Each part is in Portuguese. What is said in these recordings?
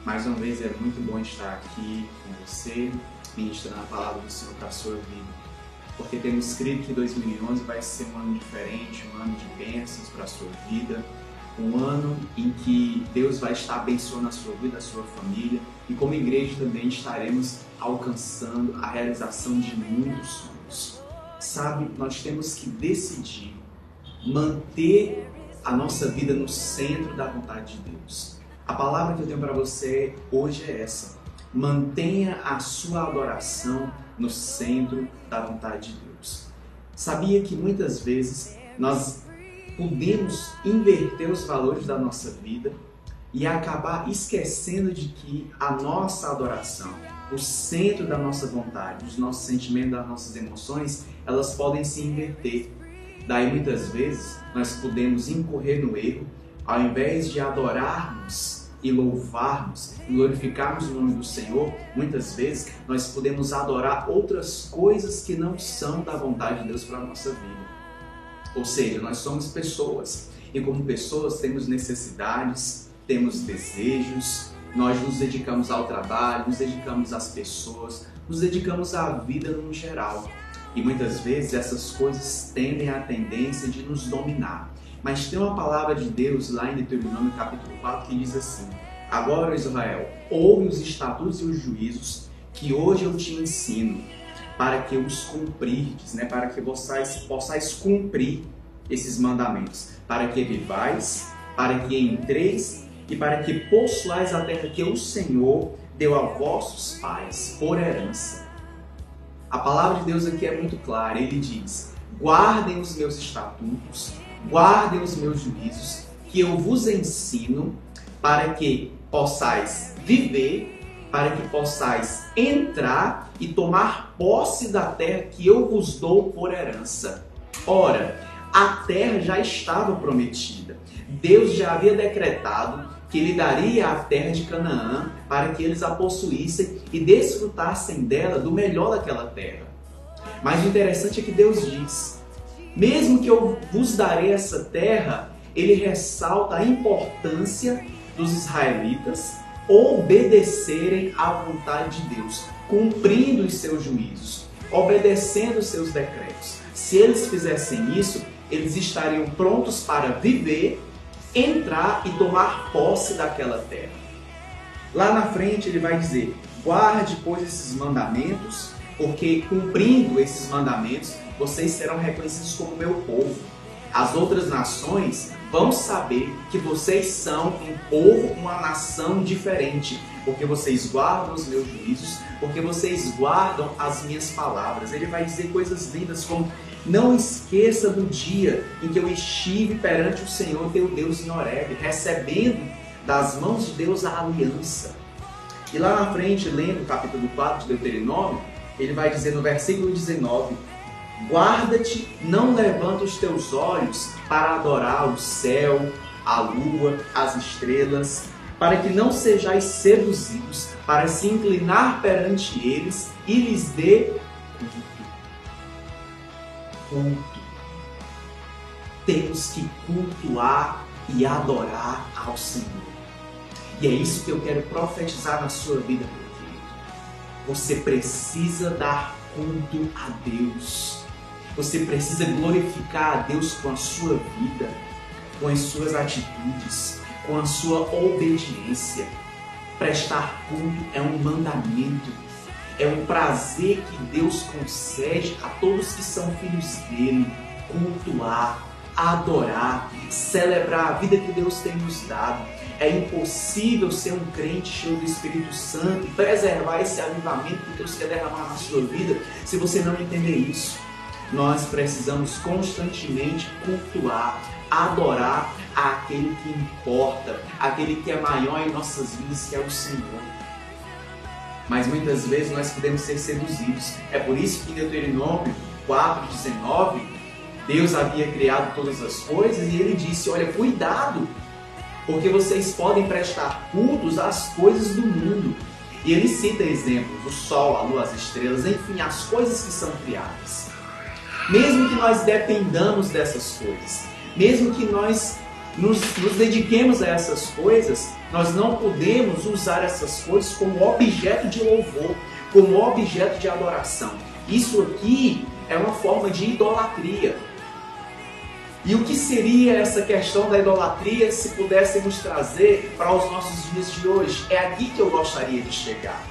Mais uma vez é muito bom estar aqui com você, ministrando a palavra do Senhor para a sua vida. Porque temos crido que 2011 vai ser um ano diferente, um ano de bênçãos para a sua vida, um ano em que Deus vai estar abençoando a sua vida, a sua família, e como igreja também estaremos alcançando a realização de muitos sonhos. Sabe, nós temos que decidir manter a nossa vida no centro da vontade de Deus. A palavra que eu tenho para você hoje é essa: mantenha a sua adoração no centro da vontade de Deus. Sabia que muitas vezes nós podemos inverter os valores da nossa vida e acabar esquecendo de que a nossa adoração, o centro da nossa vontade, os nossos sentimentos, das nossas emoções, elas podem se inverter. Daí muitas vezes nós podemos incorrer no erro, ao invés de adorarmos e louvarmos, glorificarmos o nome do Senhor, muitas vezes nós podemos adorar outras coisas que não são da vontade de Deus para a nossa vida. Ou seja, nós somos pessoas e como pessoas temos necessidades, temos desejos, nós nos dedicamos ao trabalho, nos dedicamos às pessoas, nos dedicamos à vida no geral. E muitas vezes essas coisas tendem a tendência de nos dominar. Mas tem uma palavra de Deus lá em Deuteronômio capítulo 4 que diz assim: agora, Israel, ouve os estatutos e os juízos que hoje eu te ensino, para que os cumprirdes, para que possais cumprir esses mandamentos, para que vivais, para que entreis e para que possuais a terra que o Senhor deu a vossos pais por herança. A palavra de Deus aqui é muito clara, ele diz: guardem os meus estatutos, guardem os meus juízos, que eu vos ensino, para que possais viver, para que possais entrar e tomar posse da terra que eu vos dou por herança. Ora, a terra já estava prometida. Deus já havia decretado que Ele daria a terra de Canaã para que eles a possuíssem e desfrutassem dela, do melhor daquela terra. Mas o interessante é que Deus diz: mesmo que eu vos darei essa terra, Ele ressalta a importância dos israelitas obedecerem à vontade de Deus, cumprindo os seus juízos, obedecendo os seus decretos. Se eles fizessem isso, eles estariam prontos para viver, entrar e tomar posse daquela terra. Lá na frente ele vai dizer: guarde, pois, esses mandamentos, porque cumprindo esses mandamentos, vocês serão reconhecidos como meu povo. As outras nações vão saber que vocês são um povo, uma nação diferente, porque vocês guardam os meus juízos, porque vocês guardam as minhas palavras. Ele vai dizer coisas lindas como: não esqueça do dia em que eu estive perante o Senhor teu Deus em Horebe, recebendo das mãos de Deus a aliança. E lá na frente, lendo o capítulo 4 de Deuteronômio, ele vai dizer no versículo 19: guarda-te, não levanta os teus olhos para adorar o céu, a lua, as estrelas, para que não sejais seduzidos, para se inclinar perante eles e lhes dê culto. Temos que cultuar e adorar ao Senhor. E é isso que eu quero profetizar na sua vida, meu querido. Você precisa dar culto a Deus. Você precisa glorificar a Deus com a sua vida, com as suas atitudes, com a sua obediência. Prestar culto é um mandamento, é um prazer que Deus concede a todos que são filhos dele. Cultuar, adorar, celebrar a vida que Deus tem nos dado. É impossível ser um crente cheio do Espírito Santo e preservar esse avivamento que Deus quer derramar na sua vida se você não entender isso. Nós precisamos constantemente cultuar, adorar aquele que importa, aquele que é maior em nossas vidas, que é o Senhor. Mas muitas vezes nós podemos ser seduzidos. É por isso que em Deuteronômio 4:19, Deus havia criado todas as coisas e Ele disse: olha, cuidado, porque vocês podem prestar cultos às coisas do mundo. E Ele cita exemplos: o sol, a lua, as estrelas, enfim, as coisas que são criadas. Mesmo que nós dependamos dessas coisas, mesmo que nós nos dediquemos a essas coisas, nós não podemos usar essas coisas como objeto de louvor, como objeto de adoração. Isso aqui é uma forma de idolatria. E o que seria essa questão da idolatria se pudéssemos trazer para os nossos dias de hoje? É aqui que eu gostaria de chegar.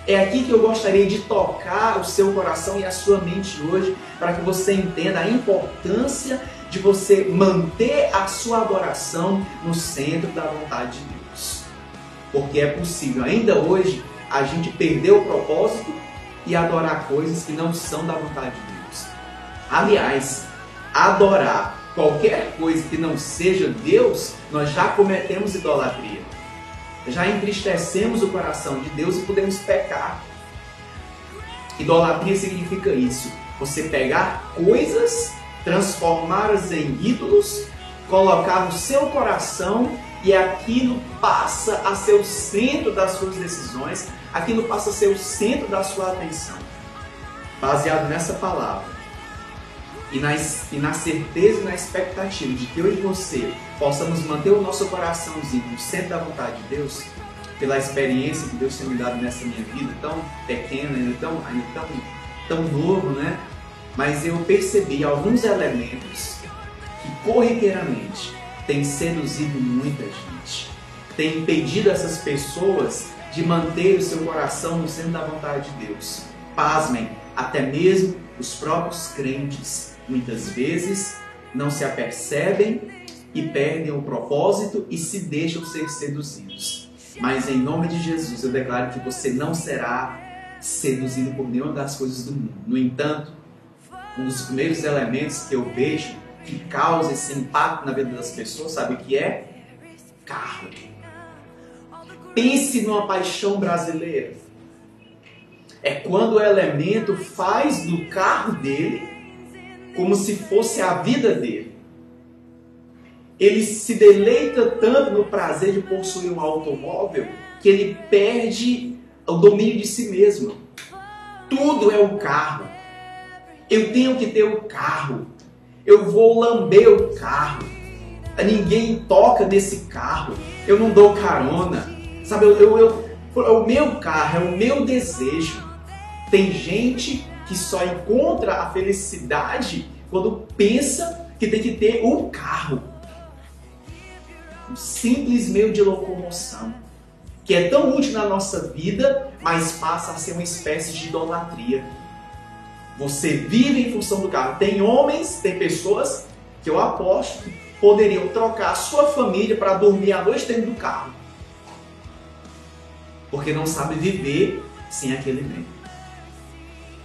É aqui que eu gostaria de tocar o seu coração e a sua mente hoje, para que você entenda a importância de você manter a sua adoração no centro da vontade de Deus. Porque é possível, ainda hoje, a gente perder o propósito e adorar coisas que não são da vontade de Deus. Aliás, adorar qualquer coisa que não seja Deus, nós já cometemos idolatria. Já entristecemos o coração de Deus e podemos pecar. Idolatria significa isso: você pegar coisas, transformá-las em ídolos, colocar no seu coração e aquilo passa a ser o centro das suas decisões, aquilo passa a ser o centro da sua atenção. Baseado nessa palavra e na certeza e na expectativa de que eu e você possamos manter o nosso coraçãozinho no centro da vontade de Deus, pela experiência que Deus tem me dado nessa minha vida tão pequena, ainda tão novo, né? Mas eu percebi alguns elementos que corriqueiramente têm seduzido muita gente, têm impedido essas pessoas de manter o seu coração no centro da vontade de Deus. Pasmem, até mesmo os próprios crentes muitas vezes não se apercebem e perdem o propósito e se deixam ser seduzidos. Mas em nome de Jesus eu declaro que você não será seduzido por nenhuma das coisas do mundo. No entanto, um dos primeiros elementos que eu vejo que causa esse impacto na vida das pessoas, sabe o que é? Carro. Pense numa paixão brasileira. É quando o elemento faz do carro dele como se fosse a vida dele. Ele se deleita tanto no prazer de possuir um automóvel que ele perde o domínio de si mesmo. Tudo é o carro. Eu tenho que ter o carro. Eu vou lamber o carro. Ninguém toca nesse carro. Eu não dou carona. Sabe, é o meu carro, é o meu desejo. Tem gente que só encontra a felicidade quando pensa que tem que ter o carro. Um simples meio de locomoção, que é tão útil na nossa vida, mas passa a ser uma espécie de idolatria. Você vive em função do carro. Tem homens, tem pessoas que eu aposto que poderiam trocar a sua família para dormir à noite dentro do carro, porque não sabe viver sem aquele meio.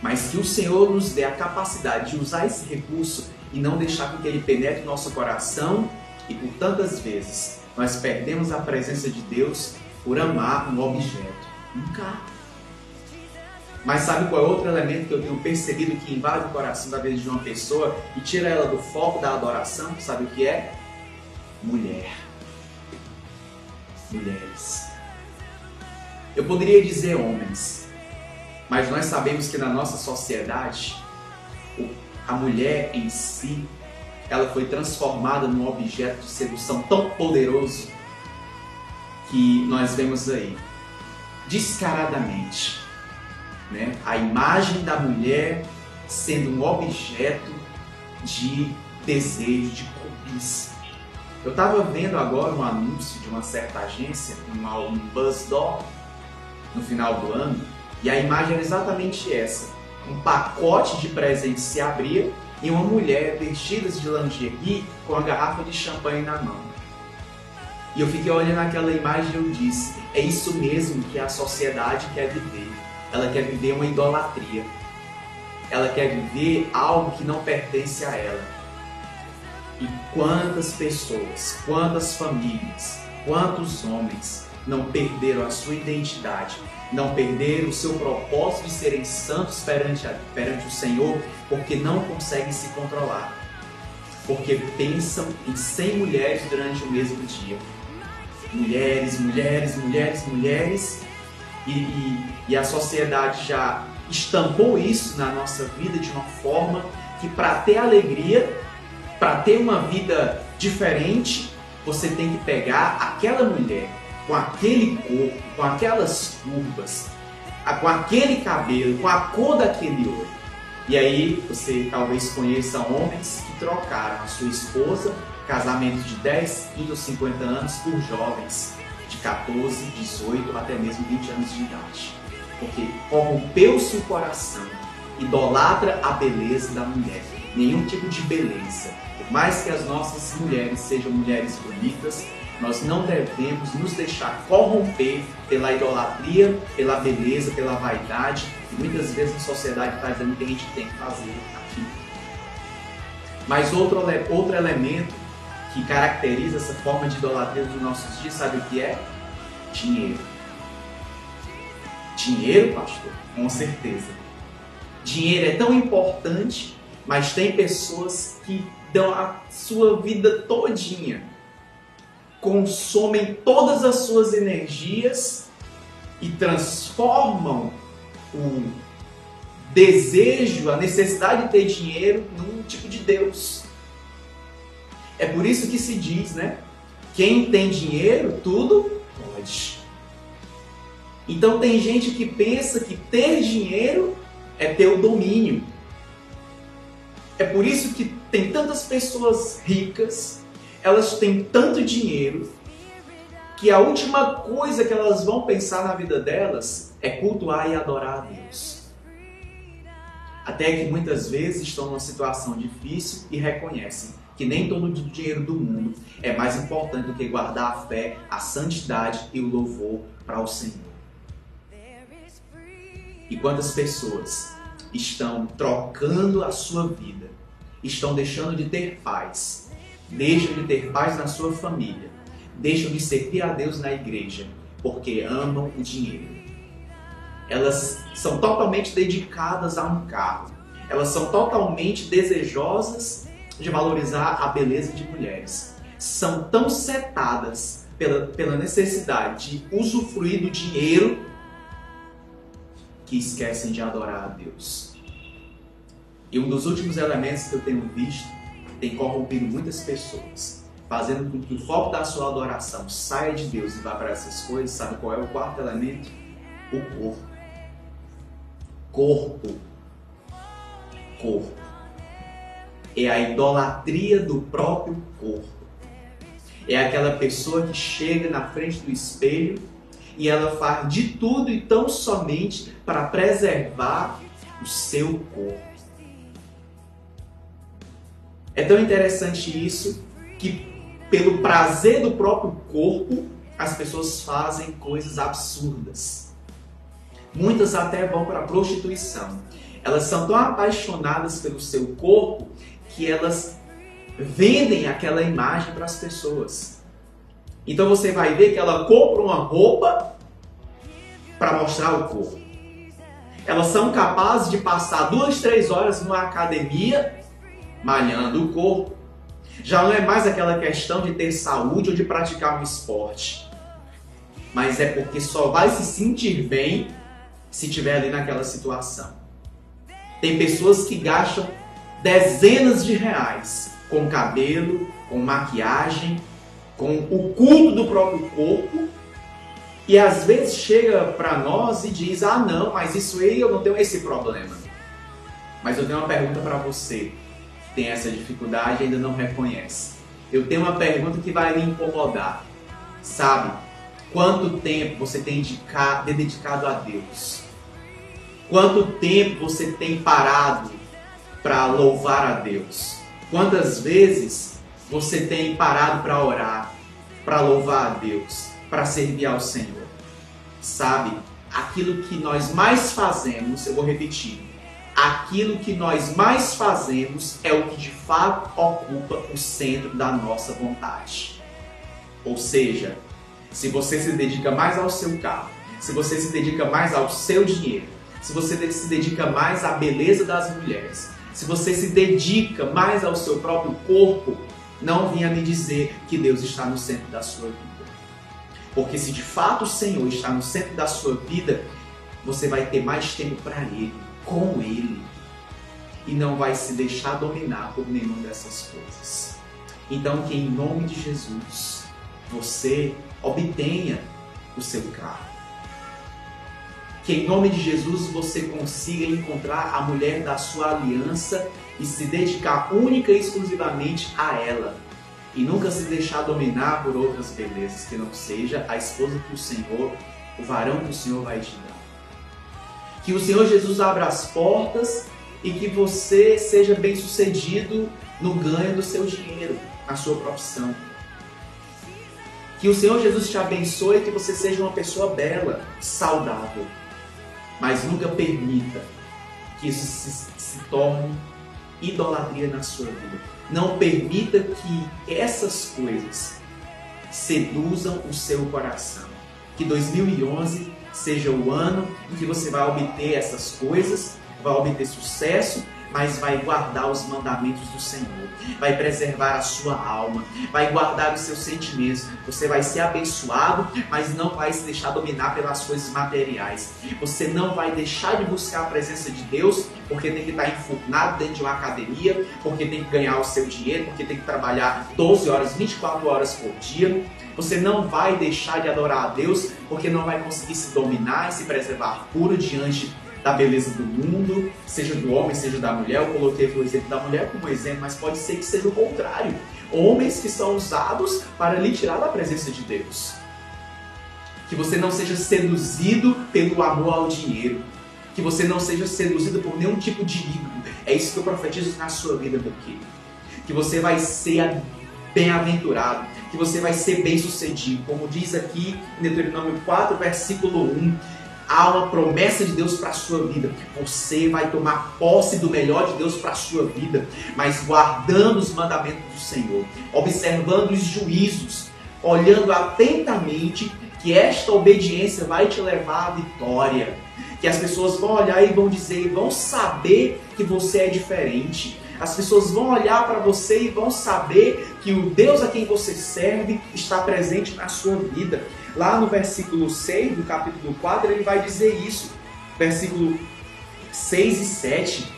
Mas que o Senhor nos dê a capacidade de usar esse recurso e não deixar com que ele penetre o nosso coração. E por tantas vezes nós perdemos a presença de Deus por amar um objeto, um carro. Mas sabe qual é outro elemento que eu tenho percebido que invade o coração da vida de uma pessoa e tira ela do foco da adoração? Sabe o que é? Mulher. Mulheres. Eu poderia dizer homens, mas nós sabemos que na nossa sociedade a mulher em si, ela foi transformada num objeto de sedução tão poderoso que nós vemos aí, descaradamente, né? A imagem da mulher sendo um objeto de desejo, de cobiça. Eu estava vendo agora um anúncio de uma certa agência, um BuzzDog, no final do ano, e a imagem era exatamente essa. Um pacote de presentes se abria e uma mulher vestida de lingerie com uma garrafa de champanhe na mão. E eu fiquei olhando aquela imagem e eu disse, é isso mesmo que a sociedade quer viver. Ela quer viver uma idolatria. Ela quer viver algo que não pertence a ela. E quantas pessoas, quantas famílias, quantos homens não perderam a sua identidade, não perderam o seu propósito de serem santos perante o Senhor, porque não conseguem se controlar, porque pensam em 100 mulheres durante o mesmo dia. Mulheres, mulheres, mulheres, mulheres, e a sociedade já estampou isso na nossa vida de uma forma que, para ter alegria, para ter uma vida Diferente, você tem que pegar aquela mulher com aquele corpo, com aquelas curvas, com aquele cabelo, com a cor daquele olho. E aí você talvez conheça homens que trocaram a sua esposa, casamentos de 10, 15 ou 50 anos, por jovens de 14, 18, até mesmo 20 anos de idade. Porque corrompeu-se o coração, idolatra a beleza da mulher. Nenhum tipo de beleza. Por mais que as nossas mulheres sejam mulheres bonitas, nós não devemos nos deixar corromper pela idolatria, pela beleza, pela vaidade. E muitas vezes a sociedade está dizendo que a gente tem que fazer aquilo. Mas outro elemento que caracteriza essa forma de idolatria dos nossos dias, sabe o que é? Dinheiro. Dinheiro, pastor? Com certeza. Dinheiro é tão importante, mas tem pessoas que dão a sua vida todinha, consomem todas as suas energias e transformam o desejo, a necessidade de ter dinheiro num tipo de Deus. É por isso que se diz, né? Quem tem dinheiro, tudo pode. Então tem gente que pensa que ter dinheiro é ter o domínio. É por isso que tem tantas pessoas ricas, elas têm tanto dinheiro, que a última coisa que elas vão pensar na vida delas é cultuar e adorar a Deus. Até que muitas vezes estão numa situação difícil e reconhecem que nem todo o dinheiro do mundo é mais importante do que guardar a fé, a santidade e o louvor para o Senhor. E quantas pessoas estão trocando a sua vida, estão deixando de ter paz, deixam de ter paz na sua família, deixam de servir a Deus na igreja, porque amam o dinheiro. Elas são totalmente dedicadas a um carro, elas são totalmente desejosas de valorizar a beleza de mulheres. São tão setadas pela necessidade de usufruir do dinheiro que esquecem de adorar a Deus. E um dos últimos elementos que eu tenho visto tem corrompido muitas pessoas, fazendo com que o foco da sua adoração saia de Deus e vá para essas coisas. Sabe qual é o quarto elemento? O corpo. Corpo. É a idolatria do próprio corpo. É aquela pessoa que chega na frente do espelho e ela faz de tudo e tão somente para preservar o seu corpo. É tão interessante isso que, pelo prazer do próprio corpo, as pessoas fazem coisas absurdas. Muitas até vão para a prostituição. Elas são tão apaixonadas pelo seu corpo que elas vendem aquela imagem para as pessoas. Então você vai ver que ela compra uma roupa para mostrar o corpo. Elas são capazes de passar 2, 3 horas numa academia malhando o corpo. Já não é mais aquela questão de ter saúde ou de praticar um esporte. Mas é porque só vai se sentir bem se estiver ali naquela situação. Tem pessoas que gastam dezenas de reais com cabelo, com maquiagem, com o culto do próprio corpo, e às vezes chega para nós e diz: ah não, mas isso aí eu não tenho esse problema. Mas eu tenho uma pergunta para você que tem essa dificuldade e ainda não reconhece. Eu tenho uma pergunta que vai lhe incomodar. Sabe, quanto tempo você tem dedicado a Deus? Quanto tempo você tem parado para louvar a Deus? Quantas vezes você tem parado para orar, para louvar a Deus, para servir ao Senhor? Sabe, aquilo que nós mais fazemos, eu vou repetir, aquilo que nós mais fazemos é o que de fato ocupa o centro da nossa vontade. Ou seja, se você se dedica mais ao seu carro, se você se dedica mais ao seu dinheiro, se você se dedica mais à beleza das mulheres, se você se dedica mais ao seu próprio corpo, não venha me dizer que Deus está no centro da sua vida. Porque se de fato o Senhor está no centro da sua vida, você vai ter mais tempo para Ele, com Ele, e não vai se deixar dominar por nenhuma dessas coisas. Então que em nome de Jesus você obtenha o seu carro. Que em nome de Jesus você consiga encontrar a mulher da sua aliança e se dedicar única e exclusivamente a ela. E nunca se deixar dominar por outras belezas, que não seja a esposa que o Senhor, o varão que o Senhor vai te dar. Que o Senhor Jesus abra as portas e que você seja bem sucedido no ganho do seu dinheiro, na sua profissão. Que o Senhor Jesus te abençoe e que você seja uma pessoa bela, saudável. Mas nunca permita que isso se torne idolatria na sua vida. Não permita que essas coisas seduzam o seu coração. Que 2011 seja o ano em que você vai obter essas coisas, vai obter sucesso, mas vai guardar os mandamentos do Senhor, vai preservar a sua alma, vai guardar os seus sentimentos. Você vai ser abençoado, mas não vai se deixar dominar pelas coisas materiais. Você não vai deixar de buscar a presença de Deus porque tem que estar enfurnado dentro de uma academia, porque tem que ganhar o seu dinheiro, porque tem que trabalhar 12 horas, 24 horas por dia. Você não vai deixar de adorar a Deus porque não vai conseguir se dominar e se preservar puro diante da beleza do mundo, seja do homem, seja da mulher. Eu coloquei o exemplo da mulher como exemplo, mas pode ser que seja o contrário. Homens que são usados para lhe tirar da presença de Deus. Que você não seja seduzido pelo amor ao dinheiro. Que você não seja seduzido por nenhum tipo de ídolo. É isso que eu profetizo na sua vida, meu querido. Que você vai ser bem-aventurado, que você vai ser bem-sucedido. Como diz aqui em Deuteronômio 4, versículo 1, há uma promessa de Deus para a sua vida. Você vai tomar posse do melhor de Deus para a sua vida, mas guardando os mandamentos do Senhor, observando os juízos, olhando atentamente, que esta obediência vai te levar à vitória. Que as pessoas vão olhar e vão dizer, e vão saber que você é diferente. As pessoas vão olhar para você e vão saber que o Deus a quem você serve está presente na sua vida. Lá no versículo 6 do capítulo 4, ele vai dizer isso. Versículo 6 e 7.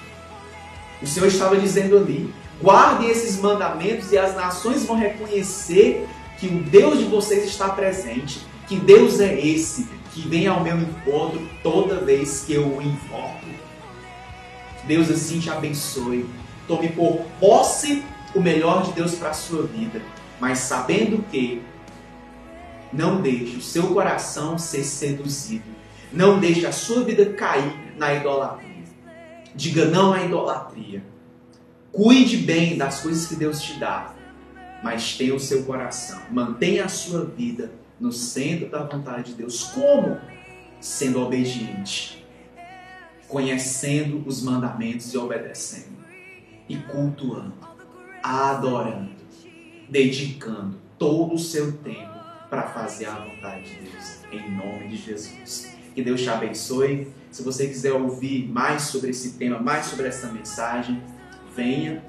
O Senhor estava dizendo ali: guardem esses mandamentos e as nações vão reconhecer que o Deus de vocês está presente. Que Deus é esse que vem ao meu encontro toda vez que eu o invoco. Que Deus assim te abençoe. Tome por posse o melhor de Deus para a sua vida, mas sabendo que não deixe o seu coração ser seduzido. Não deixe a sua vida cair na idolatria. Diga não à idolatria. Cuide bem das coisas que Deus te dá, mas tenha o seu coração. Mantenha a sua vida no centro da vontade de Deus. Como? Sendo obediente, conhecendo os mandamentos e obedecendo, e cultuando, adorando, dedicando todo o seu tempo para fazer a vontade de Deus, em nome de Jesus. Que Deus te abençoe. Se você quiser ouvir mais sobre esse tema, mais sobre essa mensagem, venha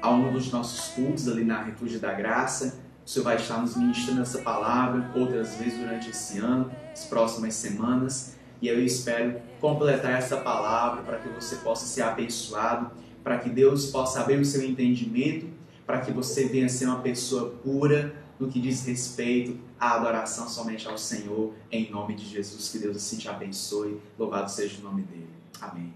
a um dos nossos cultos ali na Refúgio da Graça. O Senhor vai estar nos ministrando essa palavra outras vezes durante esse ano, as próximas semanas. E eu espero completar essa palavra para que você possa ser abençoado, para que Deus possa abrir o seu entendimento, para que você venha ser uma pessoa pura no que diz respeito à adoração somente ao Senhor, em nome de Jesus. Que Deus assim te abençoe. Louvado seja o nome dele. Amém.